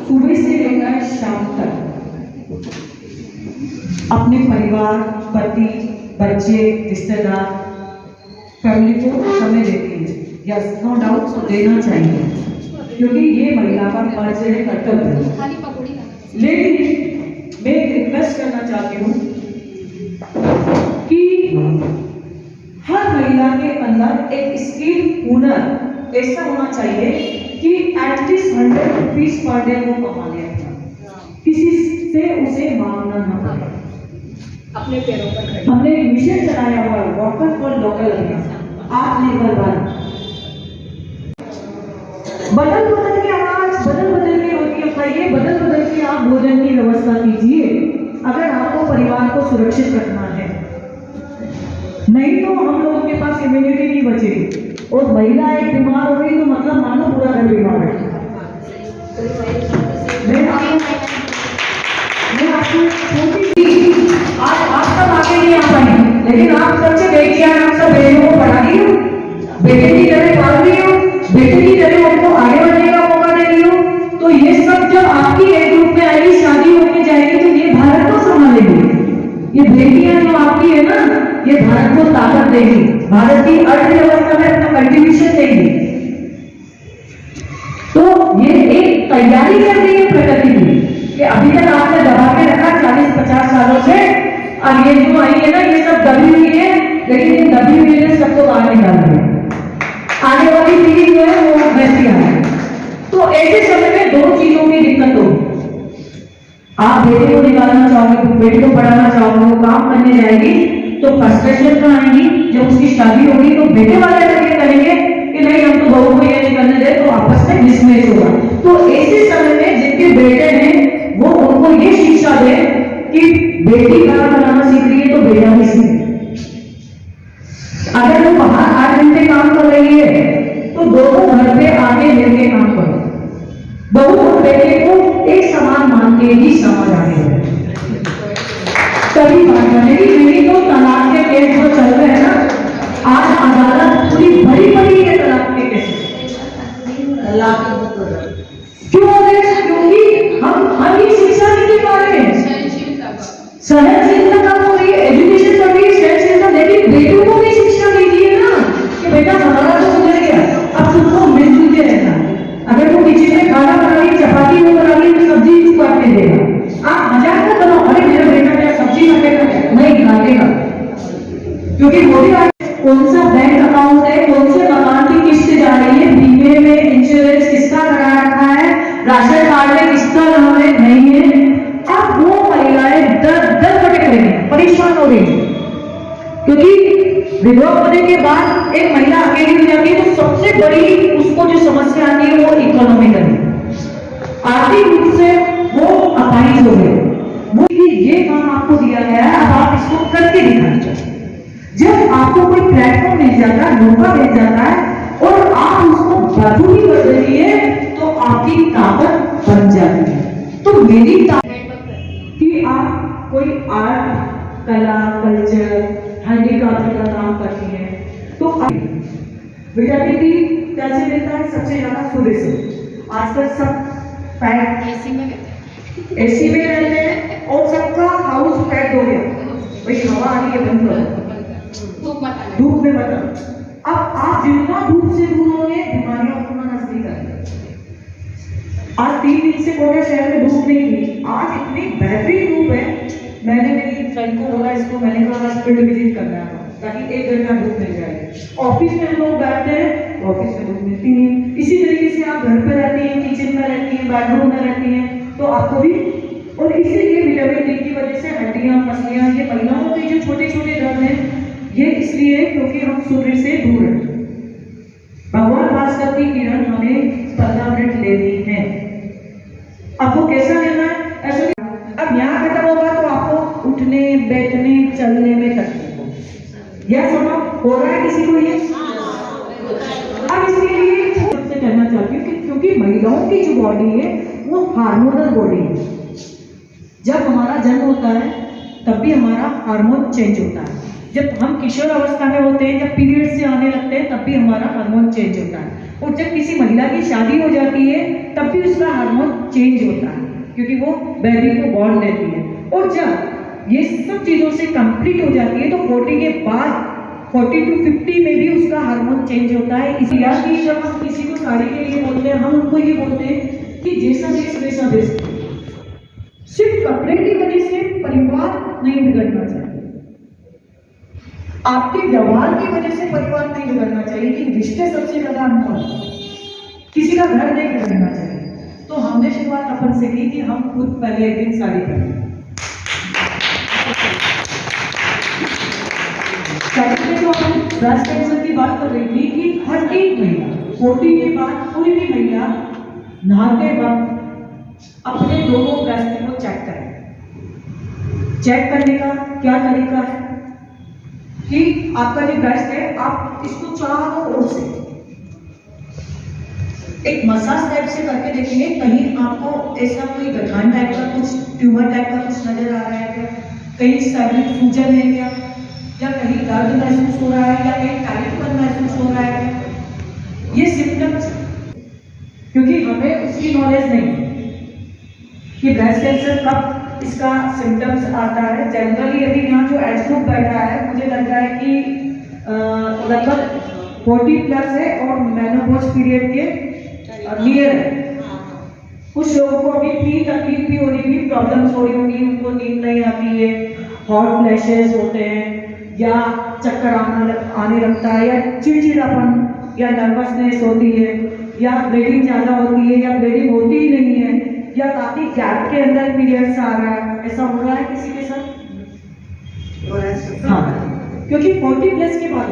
सुबह से लेकर शाम तक अपने परिवार, पति, बच्चे, रिश्तेदार, फैमिली को समय देती है। यस, नो डाउट, तो देना चाहिए क्योंकि ये महिला का फर्ज है, कर्तव्य है। लेकिन मैं रिक्वेस्ट करना चाहती हूँ कि हर महिला के अंदर एक स्किल, हुनर ऐसा होना चाहिए कि एटलीस्ट 100 रुपीज पर डे वो कमा ले, किसी से उसे मांगना ना पड़े। अपने पैरों पर खड़े। हमने एक मिशन चलाया हुआ है, वॉकर फॉर लोकल, आत्मनिर्भर भारत। बदल बदल के आवाज, बदल बदल के रोटियां खाइए, बदल बदल के आप भोजन की व्यवस्था कीजिए अगर आपको परिवार को सुरक्षित रखना है। नहीं तो हम लोगों के पास इम्यूनिटी नहीं बचेगी और महिला एक बीमार हो गई तो मतलब मानो पूरा घर बीमार है। आज आप सब आगे नहीं आ पाए, लेकिन आप सबसे बेटियां, आप सब बेटियों को पढ़ा रही हो, बेटे की तरह पाल रही हो, बेटे की तरह उनको आगे बढ़ने का मौका दे रही हो, तो ये सब जब आपकी एक ग्रुप में आएगी, शादी होके जाएगी, तो ये भारत को संभालेगी। ये बेटियां जो आपकी है ना, ये भारत को ताकत देगी, भारत की अर्थव्यवस्था में अपना कंट्रीब्यूशन देगी। तो ये एक तैयारी कर रही है प्रगति की कि अभी तक आपने दबा के रखा 40-50 सालों से, अब ये जो आई है ना, ये सब दबी हुई है, लेकिन ये दबी हुई है सबको बाहर निकाल रही है। आने वाली पीढ़ी जो है वो वैसी है। तो ऐसे समय में दो चीजों की दिक्कत होगी। आप बेटे को निकालना चाहोगे, बेटे को पढ़ाना चाहोगे, वो काम करने जाएगी तो फ्रस्ट्रेशन तो आएगी। जब उसकी शादी होगी तो बेटे वाले लगे करेंगे कि नहीं हम तो बहू को ये नहीं करने दे, तो आपस में मिसमैच होगा। तो ऐसे समय में जिनके बेटे हैं वो उनको ये शिक्षा दे कि बेटी खाना बनाना सीख रही है तो बेटा भी सीखे। अगर वो बाहर 8 घंटे काम कर रही है तो दोनों घर पे आगे मिलकर काम करो। बहू और बेटे को एक समान मान के ही समाज आगे है, तभी बात बनेगी। नहीं तो तलाक के केस जो चल रहे हैं ना, आज अदालत पूरी भरी पड़ी है तलाक के केस। क्यों हो रहे हैं? क्योंकि हम ही शिक्षा नहीं दे पा रहे हैं। सहनशीलता कम हो रही है, एजुकेशन बढ़ रही है, सहनशीलता, लेकिन बेटों को भी शिक्षा दीजिए ना कि बेटा हमारा तो गुजर गया, अब तुमको मिलजुल के रहना। अगर वो किचन में खाना बना रही, चपाती में बना रही, तो सब्जी इसको काटने देगा। आप मजाक मत करो, अरे मेरा बेटा क्या सब्जी काटेगा, नहीं काटेगा, क्योंकि मोदी कौन सा बैंक अकाउंट है, कौन से मकान की किस्त जा रही है, बीमे में इंश्योरेंस किसका करा रखा है, राशन कार्ड में किसका नाम है, नहीं है। अब वो महिलाएं दर दर भटक रही हैं, परेशान हो रही हैं, क्योंकि विधवा होने के बाद एक महिला अकेली हो जाती है तो सबसे बड़ी उसको जो समस्या आती है वो इकोनॉमिकल है, आर्थिक रूप से वो अपाहिज हो गए। वो ये काम आपको दिया गया है, अब आप इसको करके दिखाना। जब आपको कोई प्लेटफॉर्म मिल जाता है, मौका मिल जाता है और आप उसको बखूबी कर रही है तो आपकी ताकत बन जाती है। तो मेरी ताकत कि आप कोई आर्ट, कला, कल्चर, हैंडीक्राफ्ट का काम करती है तो विटामिन डी कैसे मिलता है? सबसे ज्यादा सूर्य से। आजकल सब पैक एसी में रहते हैं और सबका हाउस पैक हो गया, भाई हवा आ रही है बंद करो, धूप में मत। अब आप जितना धूप से दूर होंगे बीमारियां उतना नजदीक आएंगी। आज 3 दिन से कोटा शहर में धूप नहीं थी, आज इतनी बेहतरीन धूप है। मैंने मेरी फ्रेंड को बोला, इसको मैंने कहा फील्ड विजिट करना है ताकि 1 घंटा धूप मिल जाए। ऑफिस में हम लोग बैठते हैं, ऑफिस में धूप मिलती नहीं। इसी तरीके से आप घर पे रहती हैं, किचन में रहती हैं, बेडरूम में रहती हैं, तो आपको भी, और इसीलिए विटामिन डी की वजह से हड्डियां, पसलियां, ये महिलाओं के जो छोटे छोटे दर्द हैं ये इसलिए क्योंकि हम सूर्य से दूर हैं। भगवान भास्कर की किरण हमें 15 मिनट लेनी है। आपको कैसा लेना है? ऐसे अब यहाँ खत्म होगा तो आपको उठने, बैठने, चलने में तकलीफ होगी। यह समझ हो रहा है किसी को? ये अब इसके लिए सबसे कहना चाहती हूँ कि क्योंकि महिलाओं की जो बॉडी है वो हार्मोनल बॉडी है। जब हमारा जन्म होता है तब भी हमारा हार्मोन चेंज होता है। जब हम किशोर अवस्था में होते हैं, जब पीरियड से आने लगते हैं, तब भी हमारा हार्मोन चेंज होता है। और जब किसी महिला की शादी हो जाती है, तब भी उसका हार्मोन चेंज होता है, क्योंकि वो बेबी को बॉर्न देती है। और जब ये सब चीज़ों से कंप्लीट हो जाती है, तो 40 के बाद 40 to 50 में भी उसका हार्मोन चेंज होता है। इसलिए जब हम किसी को साड़ी के लिए बोलते हैं, हम उनको ये बोलते हैं कि जैसा देश वैसा देश। सिर्फ कपड़े की वजह से परिवार नहीं बिगड़ना चाहिए, आपके व्यवहार की वजह से परिवार नहीं बिगड़ना चाहिए, कि रिश्ते सबसे ज्यादा अनमोल, किसी का घर नहीं बिगड़ना चाहिए। तो हमने शुरुआत अपन से की कि हम खुद पहले एक दिन साड़ी पहने। साड़ी में तो हम ब्रेस्ट कैंसर की बात कर रही थी कि हर एक महिला 40 के बाद कोई भी महिला नहाते वक्त अपने दोनों ब्रेस्ट को चेक करें। चेक करने का क्या तरीका है कि आपका जो ब्रेस्ट है, आप इसको चारों ओर से एक मसाज टाइप से करके देखेंगे, कहीं आपको ऐसा कोई गठान टाइप का कुछ, ट्यूमर टाइप का कुछ नजर आ रहा है क्या, कहीं शारीरिक सूजन है क्या, या कहीं दर्द महसूस हो रहा है, या कहीं टाइटपन महसूस हो रहा है क्या, ये सिम्टम्स। क्योंकि हमें उसकी नॉलेज नहीं है कि ब्रेस्ट कैंसर कब इसका सिम्टम्स आता है। जनरली अभी यहाँ जो एज ग्रुप बैठा है, मुझे लग रहा है कि लगभग 40 प्लस है और मेनोपॉज पीरियड के नियर है। कुछ लोगों को अभी भी तकलीफ भी हो रही होगी, प्रॉब्लम्स हो रही होंगी, उनको नींद नहीं आती है, हॉट फ्लैशेस होते हैं, या चक्कर आने लगता है, या चिड़चिड़ापन या नर्वसनेस होती है, या ब्लीडिंग ज़्यादा होती है, या ब्लीडिंग होती ही नहीं है, या काफ़ी गैप के अंदर पीरियड्स आ रहा है। ऐसा हो रहा है किसी के साथ? हाँ, क्योंकि 40 प्लस के बाद